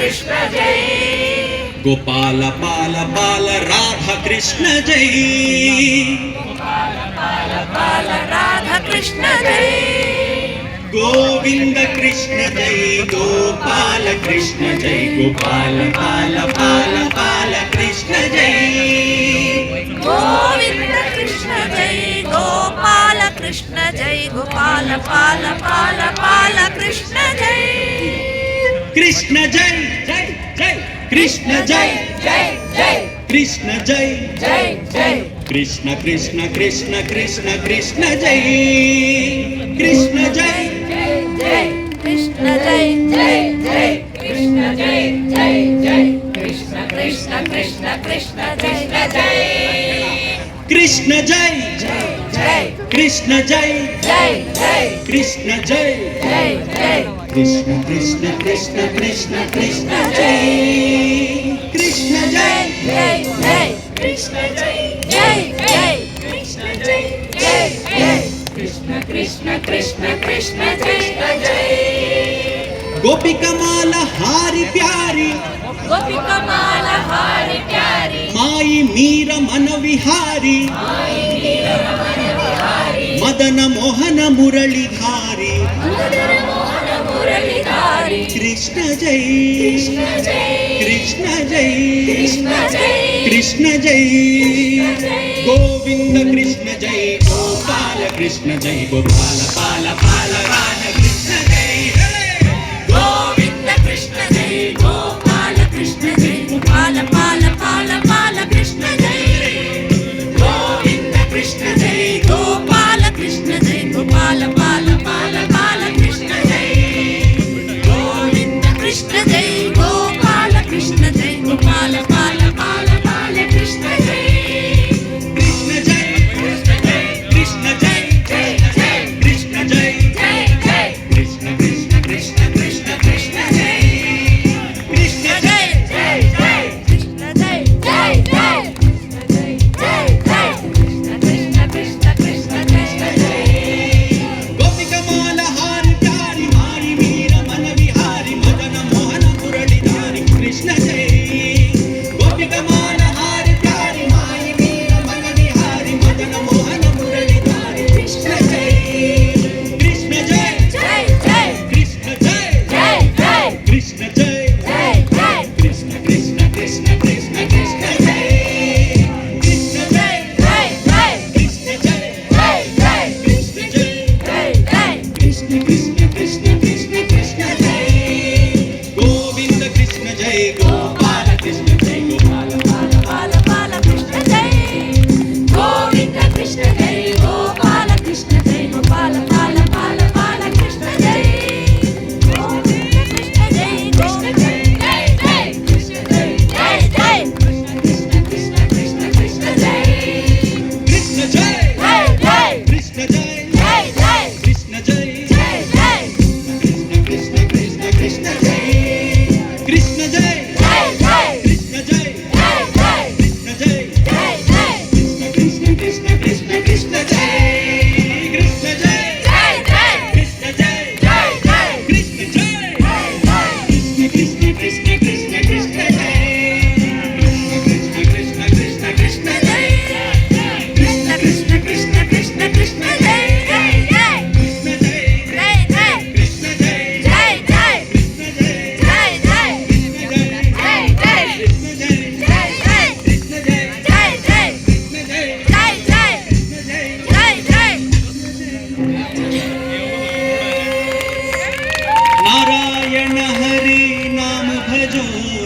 कृष्ण जय गोपाल पाल पाल राधा कृष्ण जय पाल पाल राधा कृष्ण जय गोविंद कृष्ण जय गोपाल कृष्ण जय गोपाल पाल पाल पाल कृष्ण जय गोविंद कृष्ण जय गोपाल कृष्ण जय गोपाल पाल पाल पाल कृष्ण जय कृष्ण जय जय जय कृष्ण जय जय जय कृष्ण जय जय जय कृष्ण कृष्ण कृष्ण कृष्ण कृष्ण जय कृष्ण जय जय जय कृष्ण जय जय जय कृष्ण जय जय जय कृष्ण कृष्ण कृष्ण कृष्ण कृष्ण जय कृष्ण जय जय कृष्ण जय जय जय कृष्ण जय जय जय कृष्ण कृष्ण कृष्ण कृष्ण कृष्ण जय कृष्ण जय जय जय कृष्ण जय जय जय कृष्ण जय जय जय कृष्ण कृष्ण कृष्ण कृष्ण कृष्ण जय गोपिका माला हारी प्यारी गोपिका माला हारी प्यारी माई मीरा मन विहारी मदन मोहन मुरलीधारी मदन मोहन मुरलीधारी कृष्ण जय कृष्ण जय कृष्ण जय कृष्ण जय कृष्ण जय गोविंद कृष्ण जय गोपाल कृष्ण जय गोपाल पाल पाल राधा कृष्ण जय गोविंद कृष्ण जय गोपाल कृष्ण जय गोपाल पाल पाल पाल कृष्ण जय गोविंद कृष्ण जय गोपाल कृष्ण जय गोपाल पाल पाल पाल कृष्ण जय गोविंद कृष्ण जय गोपाल कृष्ण जय गोपाल पाल पाल पाल कृष्ण जय कृष्ण जय कृष्ण जय कृष्ण जय जय जय कृष्ण जय जय जय कृष्ण कृष्ण कृष्ण कृष्ण कृष्ण जय कृष्ण जय जय जय जय कृष्ण जय जय जय जय जय कृष्ण कृष्ण कृष्ण कृष्ण कृष्ण जय गोपिका माला हारी प्यारी माई मीरा मन विहारी मदन मोहन मुरलीधारी कृष्ण जय गोपिका माला हारी प्यारी माई मीरा मन विहारी मदन मोहन मुरलीधारी कृष्ण जय कृष्ण जय जय जय कृष्ण जय जय जय कृष्ण जय जय जय कृष्ण कृष्ण कृष्ण कृष्ण कृष्ण जय कृष्ण जय जय जय कृष्ण जय जय जय कृष्ण जय जय जय कृष्ण कृष्ण कृष्ण कृष्ण कृष्ण जय गोविंद कृष्ण जय गोपाल कृष्ण जय गोपाल पाल पाल पाल कृष्ण जय गोविंद कृष्ण जय गोपाल कृष्ण जय गोपाल पाल पाल पाल कृष्ण जय गोविंद कृष्ण जय कृष्ण जय जय जय कृष्ण जय जय जय कृष्ण कृष्ण कृष्ण कृष्ण कृष्ण जय कृष्ण जय जय जय कृष्ण जय जय जय कृष्ण जय जय जय कृष्ण कृष्ण कृष्ण कृष्ण जय कृष्ण जय जय जय कृष्ण जय जय जय कृष्ण जय जय जय कृष्ण कृष्ण कृष्ण कृष्ण जय कृष्ण जय जय जय कृष्ण जय जय जय कृष्ण जय कृष्ण कृष्ण कृष्ण कृष्ण जय कृष्ण कृष्ण कृष्ण कृष्ण जय कृष्ण कृष्ण कृष्ण कृष्ण कृष्ण जय जय जय कृष्ण जय जय जय कृष्ण जय जय जय कृष्ण जय जय जय जय जय कृष्ण जय जय जय कृष्ण जय जय जय कृष्ण जय जय जय कृष्ण जय जय जय नारायण हरि नाम भजो